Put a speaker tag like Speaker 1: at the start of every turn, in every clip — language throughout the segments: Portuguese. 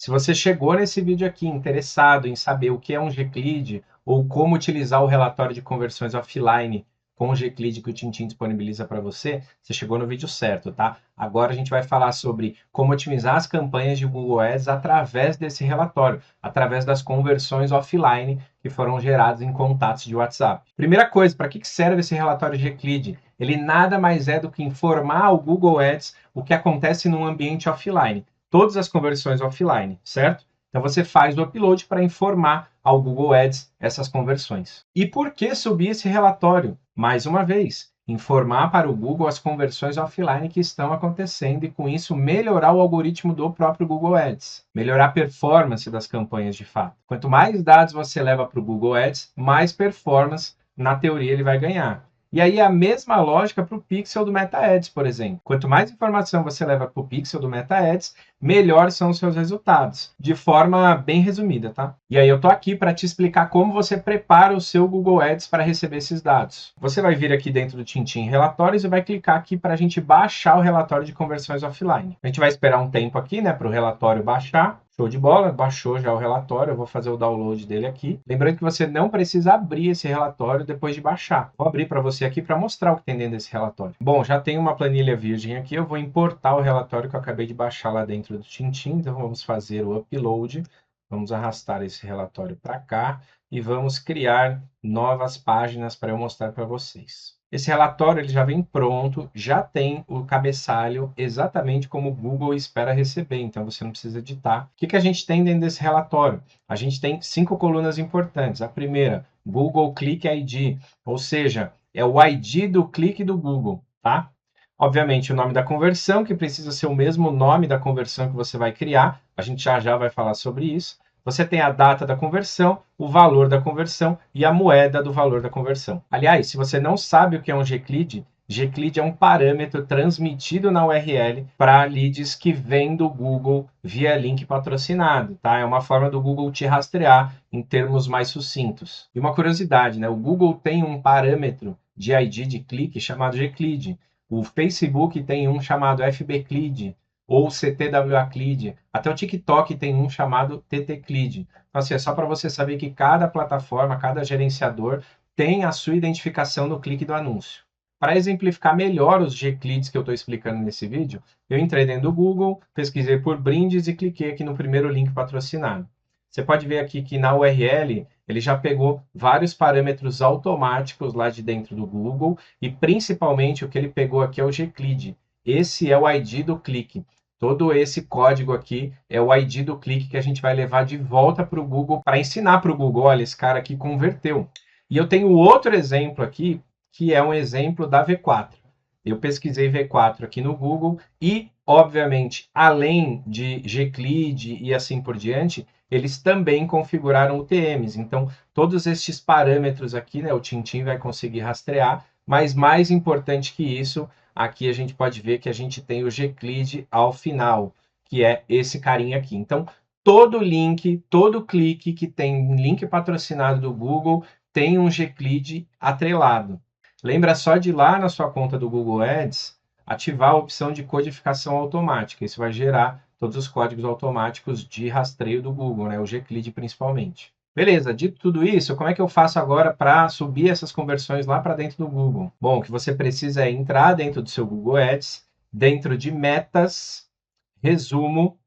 Speaker 1: Se você chegou nesse vídeo aqui interessado em saber o que é um Gclead ou como utilizar o relatório de conversões offline com o Gclead que o Tintim disponibiliza para você, você chegou no vídeo certo, tá? Agora a gente vai falar sobre como otimizar as campanhas de Google Ads através desse relatório, através das conversões offline que foram geradas em contatos de WhatsApp. Primeira coisa, para que serve esse relatório Gclead? Ele nada mais é do que informar ao Google Ads o que acontece num ambiente offline. Todas as conversões offline, certo? Então você faz o upload para informar ao Google Ads essas conversões. E por que subir esse relatório? Mais uma vez, informar para o Google as conversões offline que estão acontecendo e com isso melhorar o algoritmo do próprio Google Ads, melhorar a performance das campanhas de fato. Quanto mais dados você leva para o Google Ads, mais performance na teoria ele vai ganhar. E aí a mesma lógica para o pixel do Meta Ads, por exemplo. Quanto mais informação você leva para o pixel do Meta Ads, melhores são os seus resultados. De forma bem resumida, tá? E aí eu tô aqui para te explicar como você prepara o seu Google Ads para receber esses dados. Você vai vir aqui dentro do Tintim Relatórios e vai clicar aqui para a gente baixar o relatório de conversões offline. A gente vai esperar um tempo aqui, né, para o relatório baixar. Show de bola, baixou já o relatório, eu vou fazer o download dele aqui. Lembrando que você não precisa abrir esse relatório depois de baixar. Vou abrir para você aqui para mostrar o que tem dentro desse relatório. Bom, já tem uma planilha virgem aqui, eu vou importar o relatório que eu acabei de baixar lá dentro do Tintim, então vamos fazer o upload, vamos arrastar esse relatório para cá e vamos criar novas páginas para eu mostrar para vocês. Esse relatório ele já vem pronto, já tem o cabeçalho exatamente como o Google espera receber, então você não precisa editar. O que a gente tem dentro desse relatório? A gente tem 5 colunas importantes. A primeira, Google Click ID, ou seja, é o ID do clique do Google, tá? Obviamente, o nome da conversão, que precisa ser o mesmo nome da conversão que você vai criar. A gente já vai falar sobre isso. Você tem a data da conversão, o valor da conversão e a moeda do valor da conversão. Aliás, se você não sabe o que é um Gclead, Gclead é um parâmetro transmitido na URL para leads que vêm do Google via link patrocinado, tá? É uma forma do Google te rastrear em termos mais sucintos. E uma curiosidade, né? O Google tem um parâmetro de ID de clique chamado Gclead. O Facebook tem um chamado FBclead ou CTWAclead. Até o TikTok tem um chamado TTclead. Então, assim, é só para você saber que cada plataforma, cada gerenciador tem a sua identificação no clique do anúncio. Para exemplificar melhor os Gcleads que eu estou explicando nesse vídeo, eu entrei dentro do Google, pesquisei por brindes e cliquei aqui no primeiro link patrocinado. Você pode ver aqui que na URL ele já pegou vários parâmetros automáticos lá de dentro do Google e principalmente o que ele pegou aqui é o Gclead. Esse é o ID do clique. Todo esse código aqui é o ID do clique que a gente vai levar de volta para o Google para ensinar para o Google, olha, esse cara aqui converteu. E eu tenho outro exemplo aqui, que é um exemplo da V4. Eu pesquisei V4 aqui no Google e, obviamente, além de Gclead e assim por diante, eles também configuraram UTMs. Então, todos estes parâmetros aqui, né, o Tintim vai conseguir rastrear, mas mais importante que isso, aqui a gente pode ver que a gente tem o Gclead ao final, que é esse carinha aqui. Então, todo link, todo clique que tem link patrocinado do Google tem um Gclead atrelado. Lembra só de ir lá na sua conta do Google Ads, ativar a opção de codificação automática. Isso vai gerar todos os códigos automáticos de rastreio do Google, né? O Gclead principalmente. Beleza, dito tudo isso, como é que eu faço agora para subir essas conversões lá para dentro do Google? Bom, o que você precisa é entrar dentro do seu Google Ads, dentro de metas, resumo,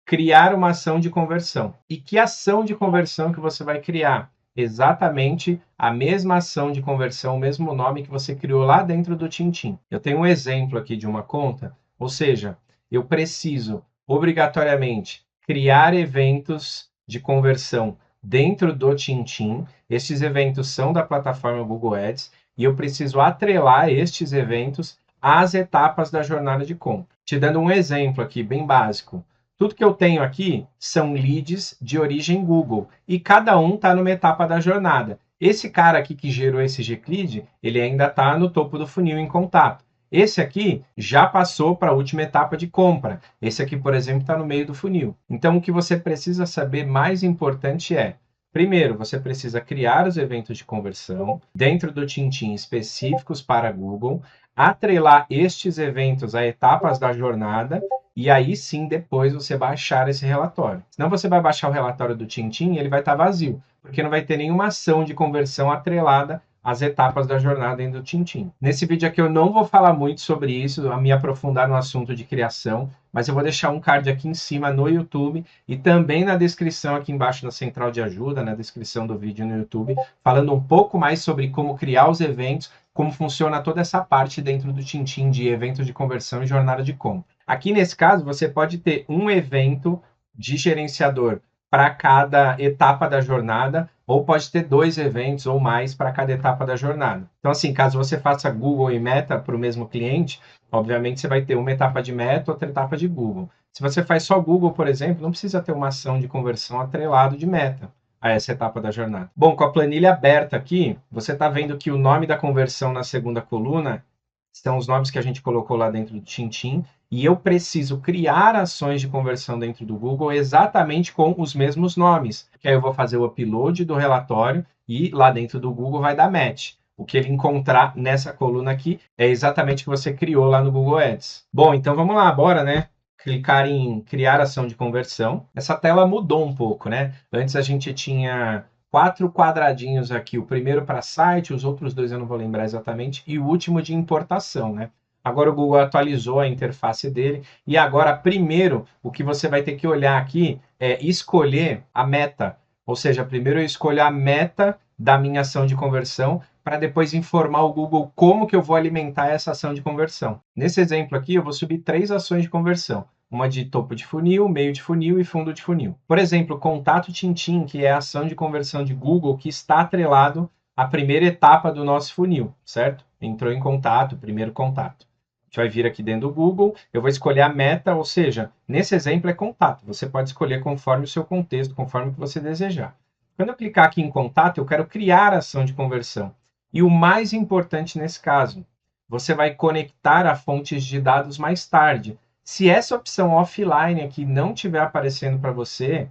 Speaker 1: criar uma ação de conversão. E que ação de conversão que você vai criar? Exatamente a mesma ação de conversão, o mesmo nome que você criou lá dentro do Tintim. Eu tenho um exemplo aqui de uma conta, ou seja, eu preciso obrigatoriamente criar eventos de conversão dentro do Tintim. Estes eventos são da plataforma Google Ads e eu preciso atrelar estes eventos às etapas da jornada de compra. Te dando um exemplo aqui bem básico. Tudo que eu tenho aqui são leads de origem Google e cada um está numa etapa da jornada. Esse cara aqui que gerou esse Gclead, ele ainda está no topo do funil em contato. Esse aqui já passou para a última etapa de compra. Esse aqui, por exemplo, está no meio do funil. Então, o que você precisa saber mais importante é, primeiro, você precisa criar os eventos de conversão dentro do Tintim específicos para Google, atrelar estes eventos a etapas da jornada e aí sim depois você baixar esse relatório. Senão você vai baixar o relatório do Tintim e ele vai estar vazio, porque não vai ter nenhuma ação de conversão atrelada às etapas da jornada dentro do Tintim. Nesse vídeo aqui eu não vou falar muito sobre isso, a me aprofundar no assunto de criação, mas eu vou deixar um card aqui em cima no YouTube e também na descrição aqui embaixo na central de ajuda, na descrição do vídeo no YouTube, falando um pouco mais sobre como criar os eventos, como funciona toda essa parte dentro do Tintim de eventos de conversão e jornada de compra. Aqui nesse caso, você pode ter um evento de gerenciador para cada etapa da jornada, ou pode ter 2 eventos ou mais para cada etapa da jornada. Então, assim, caso você faça Google e Meta para o mesmo cliente, obviamente você vai ter uma etapa de Meta, outra etapa de Google. Se você faz só Google, por exemplo, não precisa ter uma ação de conversão atrelado de Meta a essa etapa da jornada. Bom, com a planilha aberta aqui, você está vendo que o nome da conversão na segunda coluna são os nomes que a gente colocou lá dentro do Tintim, e eu preciso criar ações de conversão dentro do Google exatamente com os mesmos nomes. Que aí eu vou fazer o upload do relatório e lá dentro do Google vai dar match. O que ele encontrar nessa coluna aqui é exatamente o que você criou lá no Google Ads. Bom, então vamos lá, bora, né? Clicar em criar ação de conversão. Essa tela mudou um pouco, né? Antes a gente tinha 4 quadradinhos aqui, o primeiro para site, os outros 2 eu não vou lembrar exatamente, e o último de importação, né? Agora o Google atualizou a interface dele e agora primeiro o que você vai ter que olhar aqui é escolher a meta, ou seja, primeiro eu escolho a meta da minha ação de conversão para depois informar o Google como que eu vou alimentar essa ação de conversão. Nesse exemplo aqui, eu vou subir 3 ações de conversão. Uma de topo de funil, meio de funil e fundo de funil. Por exemplo, contato Tintim, que é a ação de conversão de Google que está atrelado à primeira etapa do nosso funil, certo? Entrou em contato, primeiro contato. A gente vai vir aqui dentro do Google, eu vou escolher a meta, ou seja, nesse exemplo é contato. Você pode escolher conforme o seu contexto, conforme o que você desejar. Quando eu clicar aqui em contato, eu quero criar a ação de conversão. E o mais importante nesse caso, você vai conectar a fontes de dados mais tarde. Se essa opção offline aqui não estiver aparecendo para você,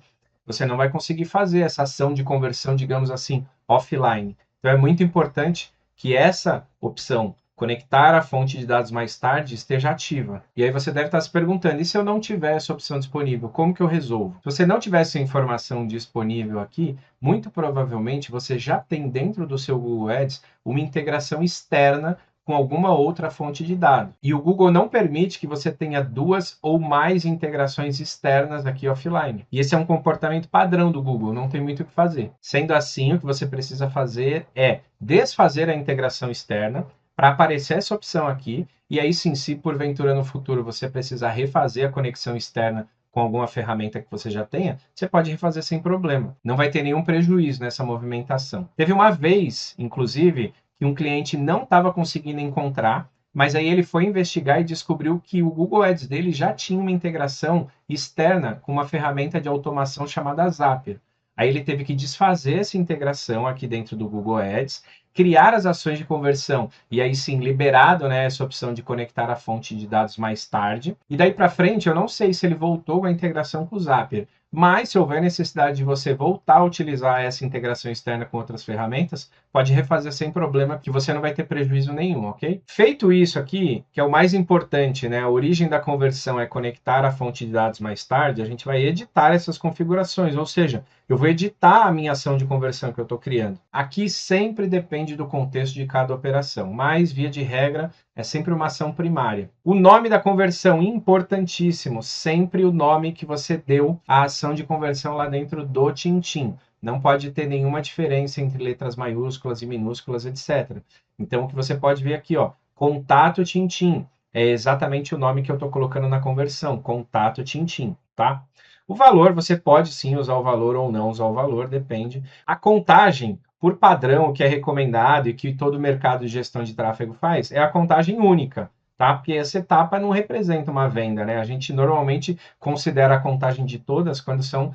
Speaker 1: você não vai conseguir fazer essa ação de conversão, digamos assim, offline. Então é muito importante que essa opção, conectar a fonte de dados mais tarde, esteja ativa. E aí você deve estar se perguntando, e se eu não tiver essa opção disponível, como que eu resolvo? Se você não tiver essa informação disponível aqui, muito provavelmente você já tem dentro do seu Google Ads uma integração externa com alguma outra fonte de dados. E o Google não permite que você tenha 2 ou mais integrações externas aqui offline. E esse é um comportamento padrão do Google, não tem muito o que fazer. Sendo assim, o que você precisa fazer é desfazer a integração externa para aparecer essa opção aqui, e aí sim, se porventura no futuro você precisar refazer a conexão externa com alguma ferramenta que você já tenha, você pode refazer sem problema. Não vai ter nenhum prejuízo nessa movimentação. Teve uma vez, inclusive, que um cliente não estava conseguindo encontrar, mas aí ele foi investigar e descobriu que o Google Ads dele já tinha uma integração externa com uma ferramenta de automação chamada Zapier. Aí ele teve que desfazer essa integração aqui dentro do Google Ads, criar as ações de conversão e aí sim liberado, né, essa opção de conectar a fonte de dados mais tarde. E daí para frente eu não sei se ele voltou à integração com o Zapier, mas se houver necessidade de você voltar a utilizar essa integração externa com outras ferramentas, pode refazer sem problema, que você não vai ter prejuízo nenhum, ok? Feito isso aqui, que é o mais importante, né? A origem da conversão é conectar a fonte de dados mais tarde, a gente vai editar essas configurações, ou seja, eu vou editar a minha ação de conversão que eu estou criando. Aqui sempre depende do contexto de cada operação, mas, via de regra, é sempre uma ação primária. O nome da conversão, importantíssimo, sempre o nome que você deu à ação de conversão lá dentro do Tintim. Não pode ter nenhuma diferença entre letras maiúsculas e minúsculas, etc. Então, o que você pode ver aqui, ó, contato Tintim, é exatamente o nome que eu estou colocando na conversão, contato Tintim, tá? O valor, você pode sim usar o valor ou não usar o valor, depende. A contagem, por padrão, o que é recomendado e que todo mercado de gestão de tráfego faz, é a contagem única, tá? Porque essa etapa não representa uma venda, né? A gente normalmente considera a contagem de todas quando são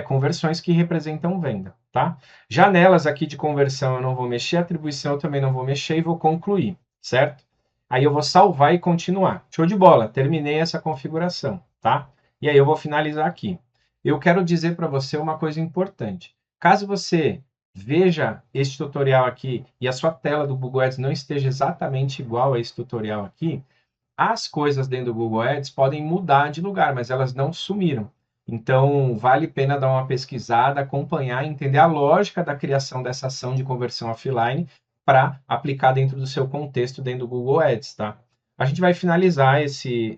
Speaker 1: conversões que representam venda, tá? Janelas aqui de conversão eu não vou mexer, atribuição eu também não vou mexer e vou concluir, certo? Aí eu vou salvar e continuar. Show de bola, terminei essa configuração, tá? E aí eu vou finalizar aqui. Eu quero dizer para você uma coisa importante. Caso você veja este tutorial aqui e a sua tela do Google Ads não esteja exatamente igual a esse tutorial aqui, as coisas dentro do Google Ads podem mudar de lugar, mas elas não sumiram. Então, vale a pena dar uma pesquisada, acompanhar, entender a lógica da criação dessa ação de conversão offline para aplicar dentro do seu contexto dentro do Google Ads, tá? A gente vai finalizar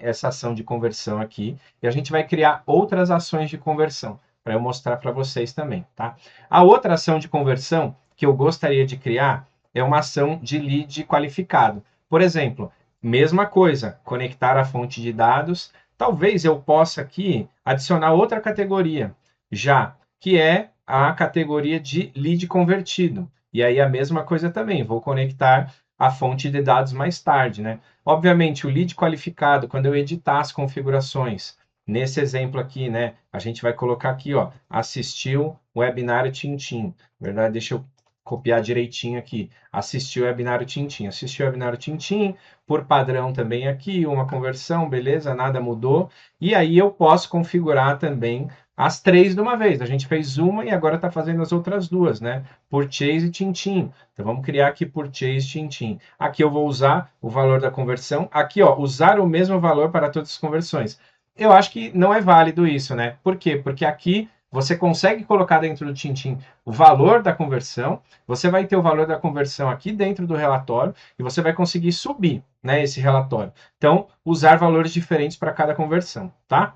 Speaker 1: essa ação de conversão aqui e a gente vai criar outras ações de conversão para eu mostrar para vocês também, tá? A outra ação de conversão que eu gostaria de criar é uma ação de lead qualificado. Por exemplo, mesma coisa, conectar a fonte de dados. Talvez eu possa aqui adicionar outra categoria, já que é a categoria de lead convertido. E aí a mesma coisa também, vou conectar a fonte de dados mais tarde, né? Obviamente, o lead qualificado, quando eu editar as configurações, nesse exemplo aqui, né? A gente vai colocar aqui, ó, assistiu o webinário Tintim. Na verdade, deixa eu copiar direitinho aqui. Assistiu o webinário Tintim. Assistiu o webinário Tintim, por padrão também aqui, uma conversão, beleza, nada mudou. E aí eu posso configurar também as três de uma vez. A gente fez uma e agora está fazendo as outras duas, né? Purchase e Tintim. Então vamos criar aqui Purchase Tintim. Aqui eu vou usar o valor da conversão. Aqui, ó, usar o mesmo valor para todas as conversões. Eu acho que não é válido isso, né? Por quê? Porque aqui você consegue colocar dentro do Tintim o valor da conversão, você vai ter o valor da conversão aqui dentro do relatório e você vai conseguir subir, né, esse relatório. Então, usar valores diferentes para cada conversão, tá?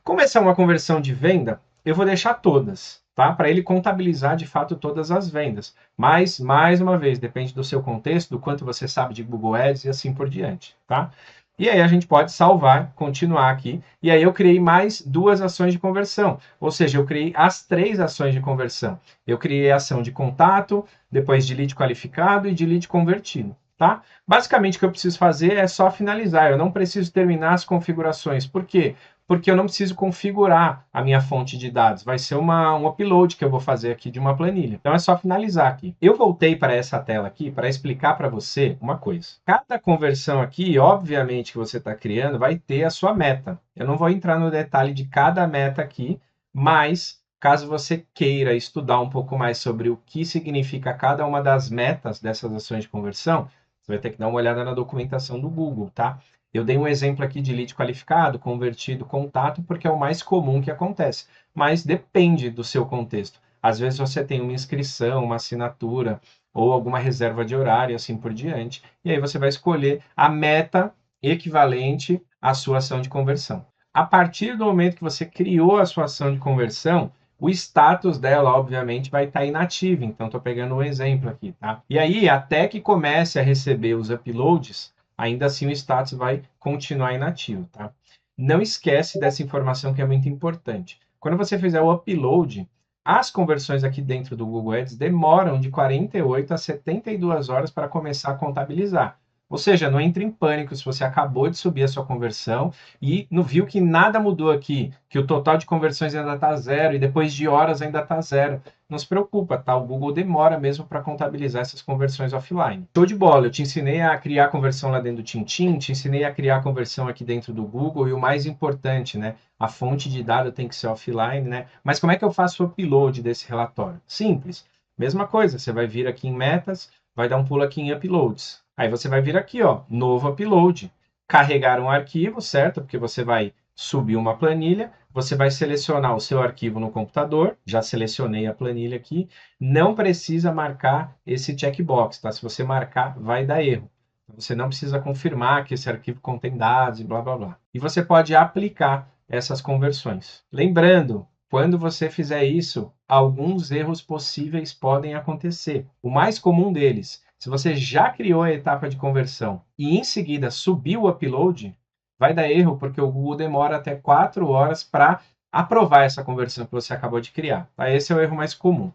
Speaker 1: Como essa é uma conversão de venda, eu vou deixar todas, tá? Para ele contabilizar de fato todas as vendas. Mas, mais uma vez, depende do seu contexto, do quanto você sabe de Google Ads e assim por diante, tá? E aí a gente pode salvar, continuar aqui. E aí eu criei mais duas ações de conversão. Ou seja, eu criei as três ações de conversão. Eu criei a ação de contato, depois de lead qualificado e de lead convertido, tá? Basicamente o que eu preciso fazer é só finalizar. Eu não preciso terminar as configurações. Por quê? Porque eu não preciso configurar a minha fonte de dados. Vai ser um upload que eu vou fazer aqui de uma planilha. Então é só finalizar aqui. Eu voltei para essa tela aqui para explicar para você uma coisa. Cada conversão aqui, obviamente, que você está criando, vai ter a sua meta. Eu não vou entrar no detalhe de cada meta aqui, mas caso você queira estudar um pouco mais sobre o que significa cada uma das metas dessas ações de conversão, você vai ter que dar uma olhada na documentação do Google, tá? Eu dei um exemplo aqui de lead qualificado, convertido, contato, porque é o mais comum que acontece. Mas depende do seu contexto. Às vezes você tem uma inscrição, uma assinatura ou alguma reserva de horário, assim por diante. E aí você vai escolher a meta equivalente à sua ação de conversão. A partir do momento que você criou a sua ação de conversão, o status dela, obviamente, vai estar inativo. Então, estou pegando um exemplo aqui, tá? E aí, até que comece a receber os uploads, ainda assim o status vai continuar inativo, tá? Não esquece dessa informação que é muito importante. Quando você fizer o upload, as conversões aqui dentro do Google Ads demoram de 48 a 72 horas para começar a contabilizar. Ou seja, não entre em pânico se você acabou de subir a sua conversão e não viu que nada mudou aqui, que o total de conversões ainda está zero e depois de horas ainda está zero. Não se preocupa, tá? O Google demora mesmo para contabilizar essas conversões offline. Show de bola, eu te ensinei a criar conversão lá dentro do Tintim, te ensinei a criar conversão aqui dentro do Google e o mais importante, né? A fonte de dados tem que ser offline, né? Mas como é que eu faço o upload desse relatório? Simples. Mesma coisa, você vai vir aqui em metas, vai dar um pulo aqui em uploads. Aí você vai vir aqui, ó, novo upload, carregar um arquivo, certo? Porque você vai subir uma planilha, você vai selecionar o seu arquivo no computador, já selecionei a planilha aqui, não precisa marcar esse checkbox, tá? Se você marcar, vai dar erro. Você não precisa confirmar que esse arquivo contém dados e blá, blá, blá. E você pode aplicar essas conversões. Lembrando, quando você fizer isso, alguns erros possíveis podem acontecer. O mais comum deles, se você já criou a etapa de conversão e em seguida subiu o upload, vai dar erro porque o Google demora até 4 horas para aprovar essa conversão que você acabou de criar. Tá? Esse é o erro mais comum.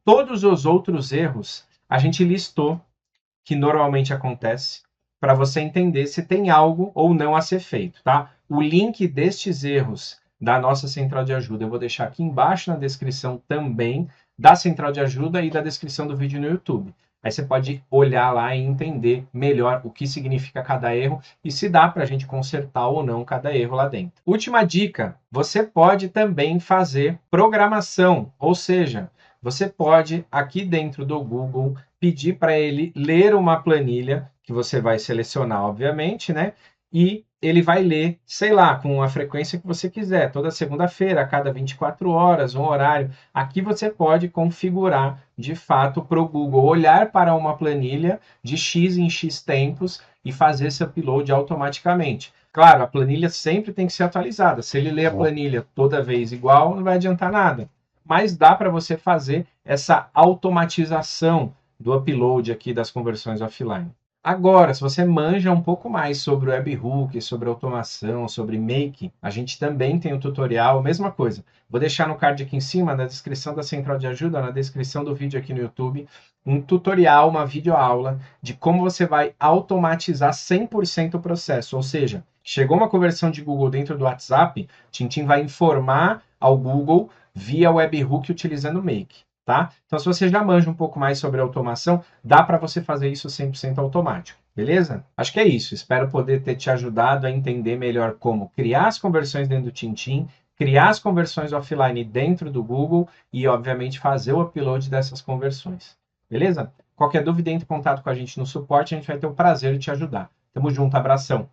Speaker 1: Todos os outros erros a gente listou que normalmente acontece para você entender se tem algo ou não a ser feito, tá? O link destes erros da nossa central de ajuda eu vou deixar aqui embaixo na descrição também da central de ajuda e da descrição do vídeo no YouTube. Aí você pode olhar lá e entender melhor o que significa cada erro e se dá para a gente consertar ou não cada erro lá dentro. Última dica, você pode também fazer programação, ou seja, você pode aqui dentro do Google pedir para ele ler uma planilha que você vai selecionar, obviamente, né? e ele vai ler, sei lá, com a frequência que você quiser, toda segunda-feira, a cada 24 horas, um horário. Aqui você pode configurar, de fato, para o Google olhar para uma planilha de X em X tempos e fazer esse upload automaticamente. Claro, a planilha sempre tem que ser atualizada. Se ele ler a planilha toda vez igual, não vai adiantar nada. Mas dá para você fazer essa automatização do upload aqui das conversões offline. Agora, se você manja um pouco mais sobre o webhook, sobre automação, sobre make, a gente também tem um tutorial, mesma coisa. Vou deixar no card aqui em cima, na descrição da central de ajuda, na descrição do vídeo aqui no YouTube, um tutorial, uma videoaula de como você vai automatizar 100% o processo. Ou seja, chegou uma conversão de Google dentro do WhatsApp, Tintim vai informar ao Google via webhook utilizando o make. Tá? Então, se você já manja um pouco mais sobre automação, dá para você fazer isso 100% automático, beleza? Acho que é isso. Espero poder ter te ajudado a entender melhor como criar as conversões dentro do Tintim, criar as conversões offline dentro do Google e, obviamente, fazer o upload dessas conversões, beleza? Qualquer dúvida, entre em contato com a gente no suporte, a gente vai ter o prazer de te ajudar. Tamo junto, abração!